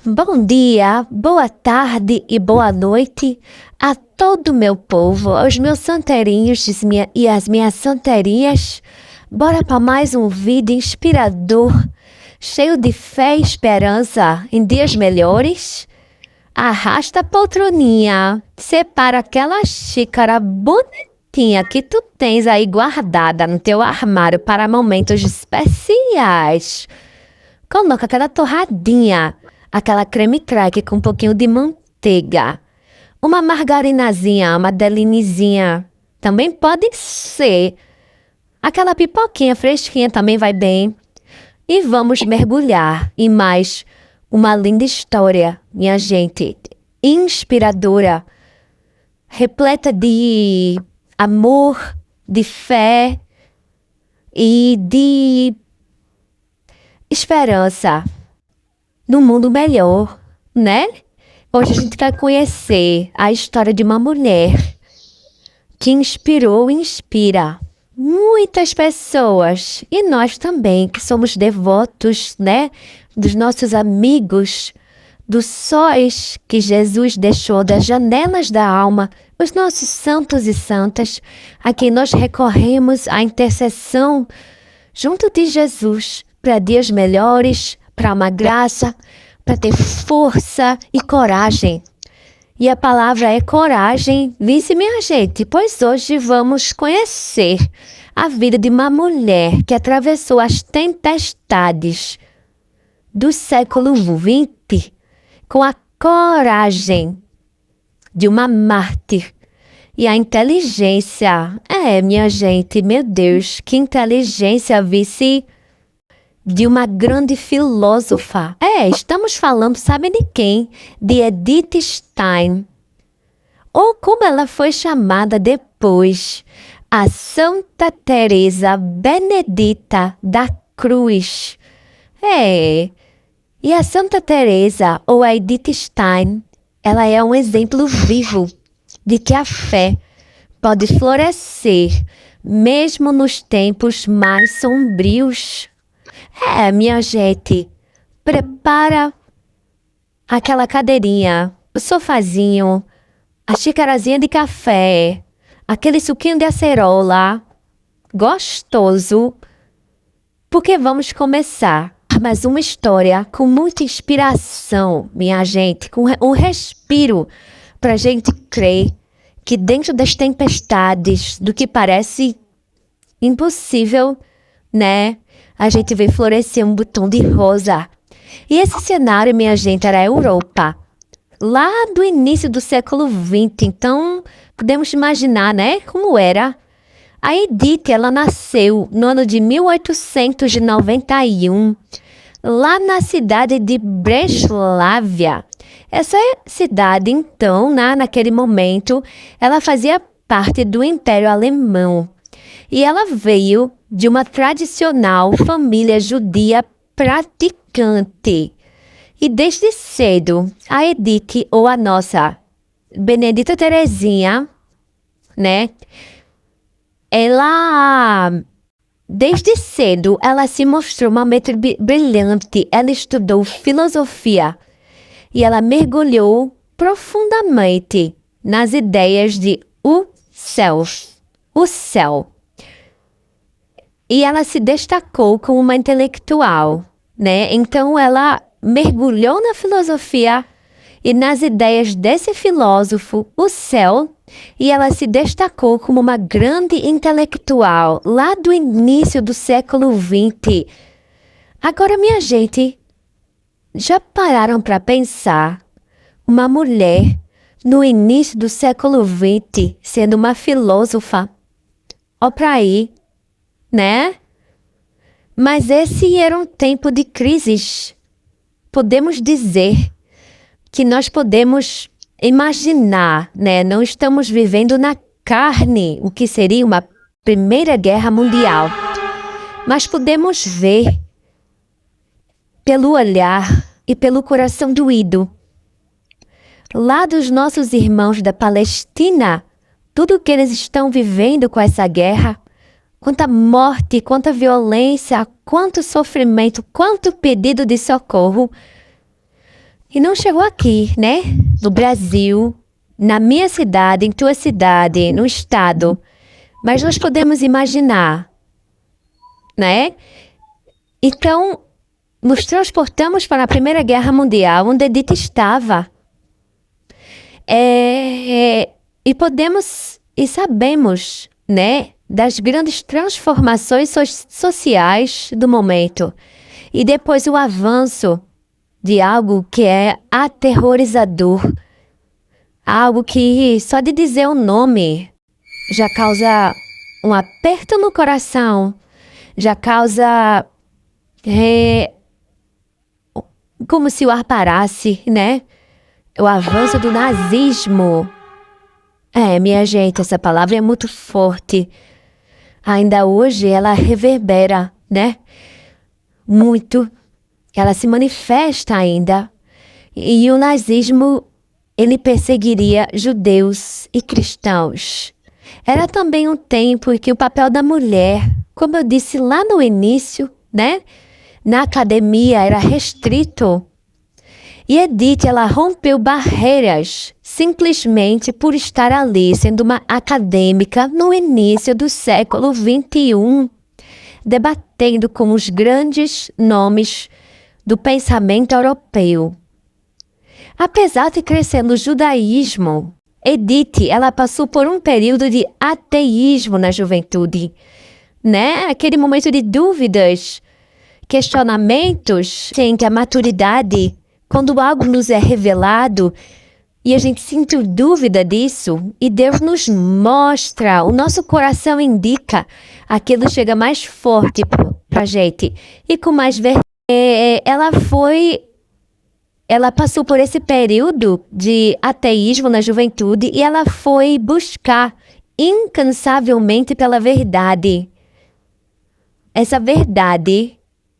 Bom dia, boa tarde e boa noite a todo o meu povo, aos meus santeirinhos e as minhas santeirinhas. Bora para mais um vídeo inspirador, cheio de fé e esperança em dias melhores? Arrasta a poltroninha, separa aquela xícara bonitinha que tu tens aí guardada no teu armário para momentos especiais. Coloca aquela torradinha, aquela creme crack com um pouquinho de manteiga. Uma margarinazinha, uma delinezinha. Também pode ser. Aquela pipoquinha fresquinha também vai bem. E vamos mergulhar em mais uma linda história, minha gente. Inspiradora. Repleta de amor, de fé e de esperança num mundo melhor, né? Hoje a gente vai conhecer a história de uma mulher que inspirou e inspira muitas pessoas. E nós também, que somos devotos, né? Dos nossos amigos, dos sóis que Jesus deixou, das janelas da alma, os nossos santos e santas, a quem nós recorremos à intercessão junto de Jesus, para dias melhores, para uma graça, para ter força e coragem. E a palavra é coragem, vice minha gente, pois hoje vamos conhecer a vida de uma mulher que atravessou as tempestades do século XX com a coragem de uma mártir e a inteligência. Minha gente, meu Deus, que inteligência, vice, de uma grande filósofa. Estamos falando, sabe de quem? De Edith Stein. Ou como ela foi chamada depois, a Santa Teresa Benedita da Cruz. E a Santa Teresa, ou a Edith Stein, ela é um exemplo vivo de que a fé pode florescer mesmo nos tempos mais sombrios. Minha gente, prepara aquela cadeirinha, o sofazinho, a xicarazinha de café, aquele suquinho de acerola, gostoso, porque vamos começar mais uma história com muita inspiração, minha gente, com um respiro para a gente crer que dentro das tempestades, do que parece impossível, né? A gente vê florescer um botão de rosa. E esse cenário, minha gente, era a Europa, lá do início do século XX. Então, podemos imaginar, né, como era. A Edith, ela nasceu no ano de 1891, lá na cidade de Breslávia. Essa cidade, então, naquele momento, ela fazia parte do Império Alemão. E ela veio de uma tradicional família judia praticante. E desde cedo, a Edith, ou a nossa Benedita Terezinha, né? Desde cedo, ela se mostrou uma mente brilhante. Ela estudou filosofia e ela mergulhou profundamente nas ideias de o céu. E ela se destacou como uma intelectual, né? Então, ela mergulhou na filosofia e nas ideias desse filósofo, o céu, e ela se destacou como uma grande intelectual lá do início do século XX. Agora, minha gente, já pararam para pensar uma mulher no início do século XX sendo uma filósofa? Ó para aí, né? Mas esse era um tempo de crises. Podemos dizer que nós podemos imaginar, né? Não estamos vivendo na carne o que seria uma Primeira Guerra Mundial. Mas podemos ver pelo olhar e pelo coração doído lá dos nossos irmãos da Palestina, tudo o que eles estão vivendo com essa guerra. Quanta morte, quanta violência, quanto sofrimento, quanto pedido de socorro. E não chegou aqui, né? No Brasil, na minha cidade, em tua cidade, no estado. Mas nós podemos imaginar, né? Então, nos transportamos para a Primeira Guerra Mundial, onde Edith estava. E podemos e sabemos, né, das grandes transformações sociais do momento. E depois o avanço de algo que é aterrorizador. Algo que só de dizer o nome já causa um aperto no coração, já causa como se o ar parasse, né? O avanço do nazismo. Minha gente, essa palavra é muito forte. Ainda hoje ela reverbera, né? Muito. Ela se manifesta ainda. E o nazismo, ele perseguiria judeus e cristãos. Era também um tempo em que o papel da mulher, como eu disse lá no início, né? Na academia era restrito. E Edith, ela rompeu barreiras simplesmente por estar ali, sendo uma acadêmica no início do século XXI, debatendo com os grandes nomes do pensamento europeu. Apesar de crescer no judaísmo, Edith, ela passou por um período de ateísmo na juventude, né? Aquele momento de dúvidas, questionamentos, gente, a maturidade, quando algo nos é revelado e a gente sente dúvida disso, e Deus nos mostra, o nosso coração indica, aquilo chega mais forte pra gente e com mais verdade. Ela passou por esse período de ateísmo na juventude e ela foi buscar incansavelmente pela verdade. Essa verdade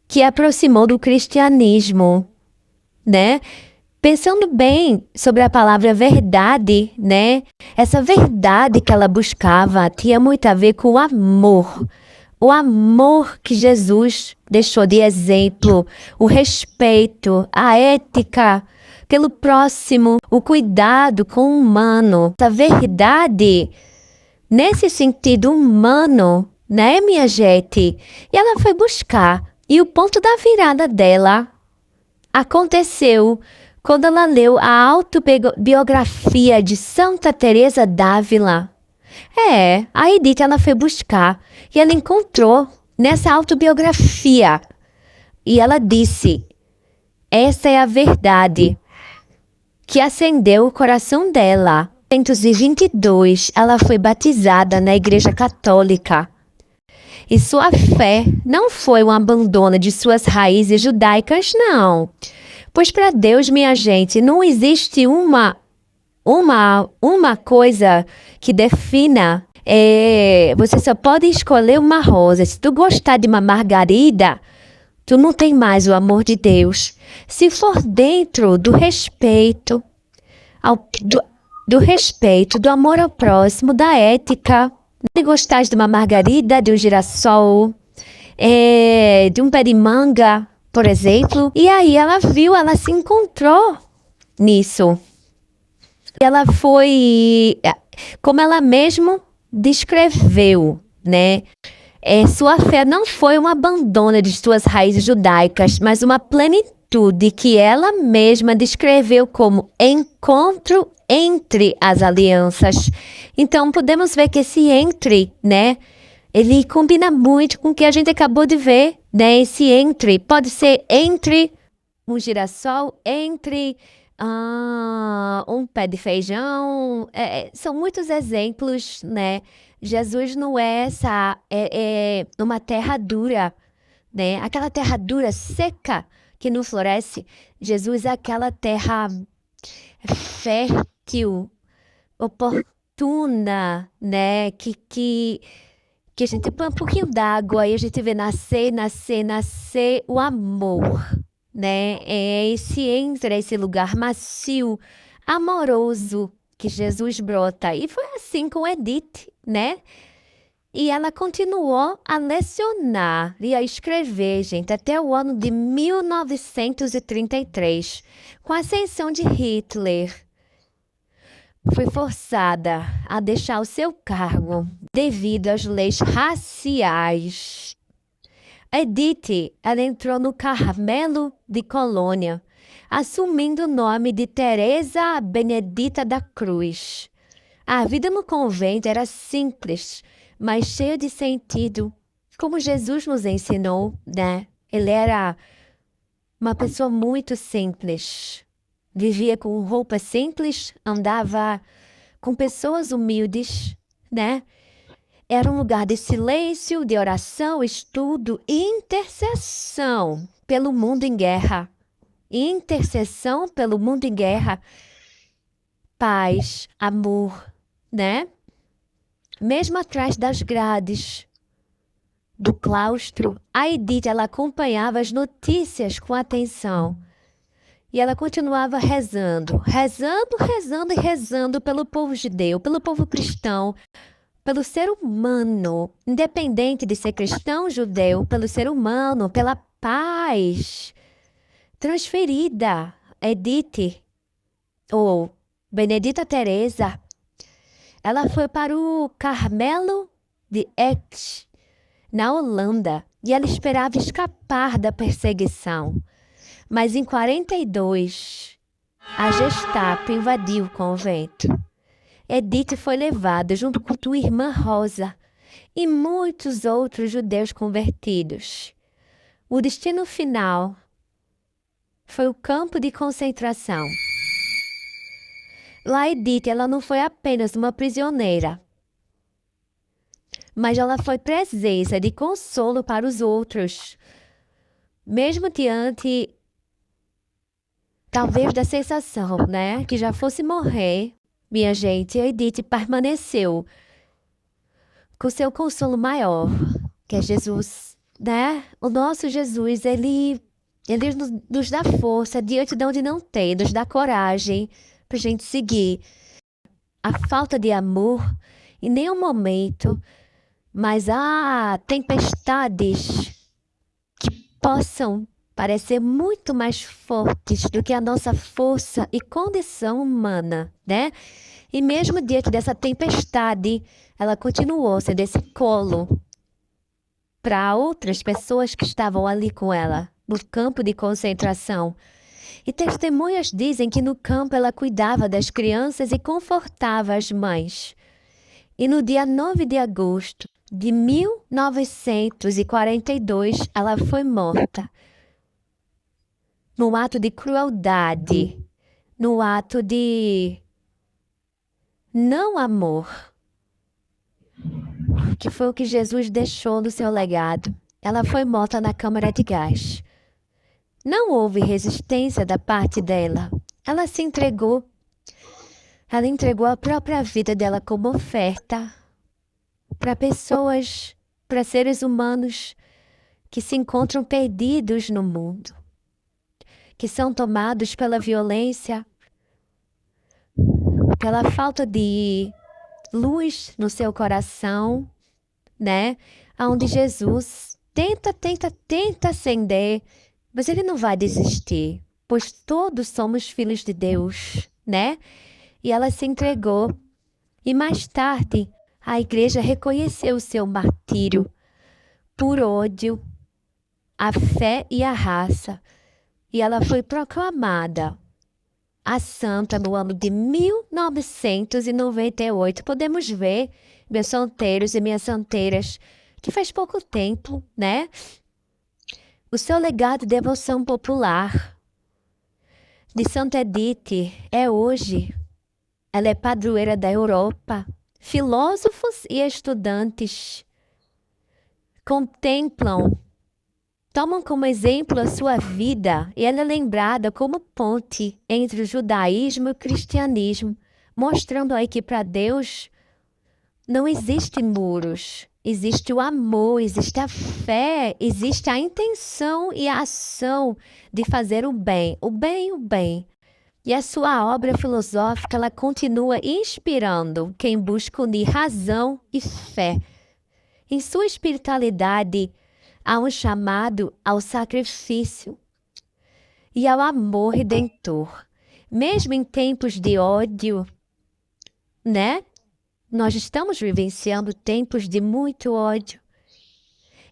que aproximou do cristianismo, né? Pensando bem sobre a palavra verdade, né? Essa verdade que ela buscava tinha muito a ver com o amor. O amor que Jesus deixou de exemplo, o respeito, a ética pelo próximo, o cuidado com o humano. Essa verdade, nesse sentido humano, né, minha gente? E ela foi buscar. E o ponto da virada dela aconteceu quando ela leu a autobiografia de Santa Teresa d'Ávila. A Edith, ela foi buscar e ela encontrou nessa autobiografia. E ela disse, essa é a verdade que acendeu o coração dela. Em 1922, ela foi batizada na Igreja Católica. E sua fé não foi um abandono de suas raízes judaicas, não. Pois para Deus, minha gente, não existe uma coisa que defina. Você só pode escolher uma rosa. Se tu gostar de uma margarida, tu não tem mais o amor de Deus. Se for dentro do respeito, do amor ao próximo, da ética. Se gostares de uma margarida, de um girassol, de um pé de manga, por exemplo. E aí ela se encontrou nisso. Ela foi, como ela mesma descreveu, né? Sua fé não foi um abandono de suas raízes judaicas, mas uma plenitude que ela mesma descreveu como encontro entre as alianças. Então, podemos ver que esse entre, né? Ele combina muito com o que a gente acabou de ver, né? Esse entre pode ser entre um girassol, entre um pé de feijão. São muitos exemplos, né? Jesus não é uma terra dura, né? Aquela terra dura, seca, que não floresce. Jesus é aquela terra fértil, oportuna, né? Que a gente põe um pouquinho d'água e a gente vê nascer o amor, né? Entra esse lugar macio, amoroso que Jesus brota. E foi assim com Edith, né? E ela continuou a lecionar e a escrever, gente, até o ano de 1933, com a ascensão de Hitler. Foi forçada a deixar o seu cargo devido às leis raciais. Edith, ela entrou no Carmelo de Colônia, assumindo o nome de Teresa Benedita da Cruz. A vida no convento era simples, mas cheia de sentido, como Jesus nos ensinou, né? Ele era uma pessoa muito simples. Vivia com roupa simples, andava com pessoas humildes, né? Era um lugar de silêncio, de oração, estudo e intercessão pelo mundo em guerra. Intercessão pelo mundo em guerra. Paz, amor, né? Mesmo atrás das grades do claustro, a Edith, ela acompanhava as notícias com atenção. E ela continuava rezando, rezando, rezando e rezando pelo povo judeu, pelo povo cristão, pelo ser humano, independente de ser cristão, judeu, pelo ser humano, pela paz transferida. Edith, ou Benedita Teresa, ela foi para o Carmelo de Aix, na Holanda, e ela esperava escapar da perseguição. Mas em 42, a Gestapo invadiu o convento. Edith foi levada junto com sua irmã Rosa e muitos outros judeus convertidos. O destino final foi o campo de concentração. Lá Edith, ela não foi apenas uma prisioneira, mas ela foi presença de consolo para os outros. Mesmo diante, talvez, da sensação, né, que já fosse morrer, minha gente, a Edith permaneceu com seu consolo maior, que é Jesus, né? O nosso Jesus, ele nos dá força diante de onde não tem, nos dá coragem para a gente seguir. A falta de amor, em nenhum momento, mas há tempestades que possam parecer muito mais fortes do que a nossa força e condição humana, né? E mesmo diante dessa tempestade, ela continuou sendo esse colo para outras pessoas que estavam ali com ela, no campo de concentração. E testemunhas dizem que no campo ela cuidava das crianças e confortava as mães. E no dia 9 de agosto de 1942, ela foi morta. No ato de crueldade, no ato de não amor, que foi o que Jesus deixou no seu legado. Ela foi morta na câmara de gás. Não houve resistência da parte dela. Ela se entregou. Ela entregou a própria vida dela como oferta para pessoas, para seres humanos que se encontram perdidos no mundo, que são tomados pela violência, pela falta de luz no seu coração, né? Onde Jesus tenta acender, mas ele não vai desistir, pois todos somos filhos de Deus, né? E ela se entregou. E mais tarde, a igreja reconheceu o seu martírio por ódio à fé e à raça. E ela foi proclamada a santa no ano de 1998. Podemos ver, meus santeiros e minhas santeiras, que faz pouco tempo, né? O seu legado de devoção popular de Santa Edith é hoje. Ela é padroeira da Europa. Filósofos e estudantes contemplam, tomam como exemplo a sua vida, e ela é lembrada como ponte entre o judaísmo e o cristianismo, mostrando aí que para Deus não existem muros, existe o amor, existe a fé, existe a intenção e a ação de fazer o bem, o bem e o bem. E a sua obra filosófica, ela continua inspirando quem busca unir razão e fé Em sua espiritualidade, há um chamado ao sacrifício e ao amor redentor. Mesmo em tempos de ódio, né? Nós estamos vivenciando tempos de muito ódio.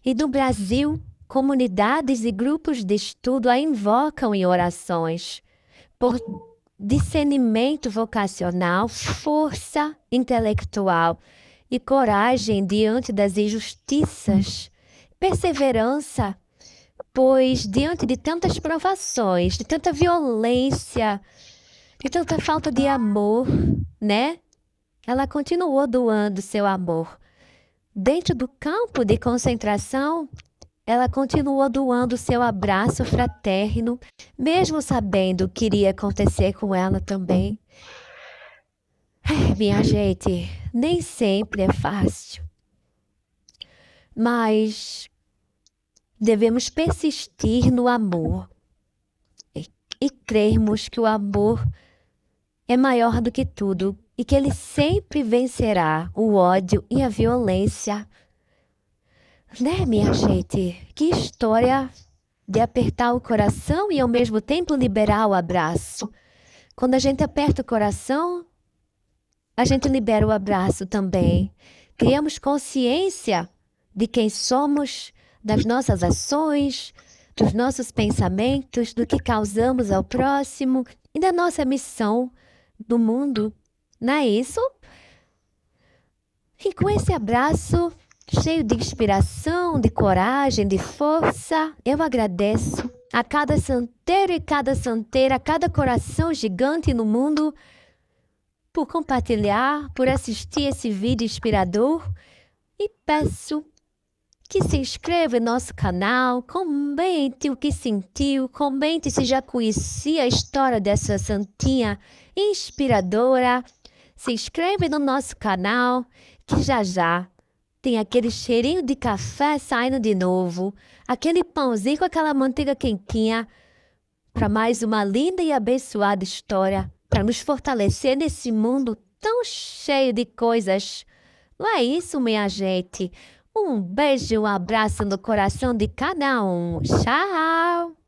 E no Brasil, comunidades e grupos de estudo a invocam em orações por discernimento vocacional, força intelectual e coragem diante das injustiças, perseverança, pois diante de tantas provações, de tanta violência, de tanta falta de amor, né? Ela continuou doando seu amor. Dentro do campo de concentração, ela continuou doando seu abraço fraterno, mesmo sabendo o que iria acontecer com ela também. Minha gente, nem sempre é fácil. Mas devemos persistir no amor e crermos que o amor é maior do que tudo e que ele sempre vencerá o ódio e a violência. Né, minha gente? Que história de apertar o coração e ao mesmo tempo liberar o abraço. Quando a gente aperta o coração, a gente libera o abraço também. Criamos consciência de quem somos, das nossas ações, dos nossos pensamentos, do que causamos ao próximo e da nossa missão no mundo. Não é isso? E com esse abraço cheio de inspiração, de coragem, de força, eu agradeço a cada santeiro e cada santeira, a cada coração gigante no mundo por compartilhar, por assistir esse vídeo inspirador e peço que se inscreva em nosso canal, comente o que sentiu, comente se já conhecia a história dessa santinha inspiradora. Se inscreve no nosso canal, que já já tem aquele cheirinho de café saindo de novo, aquele pãozinho com aquela manteiga quentinha, para mais uma linda e abençoada história, para nos fortalecer nesse mundo tão cheio de coisas. Não é isso, minha gente? Um beijo, um abraço no coração de cada um. Tchau!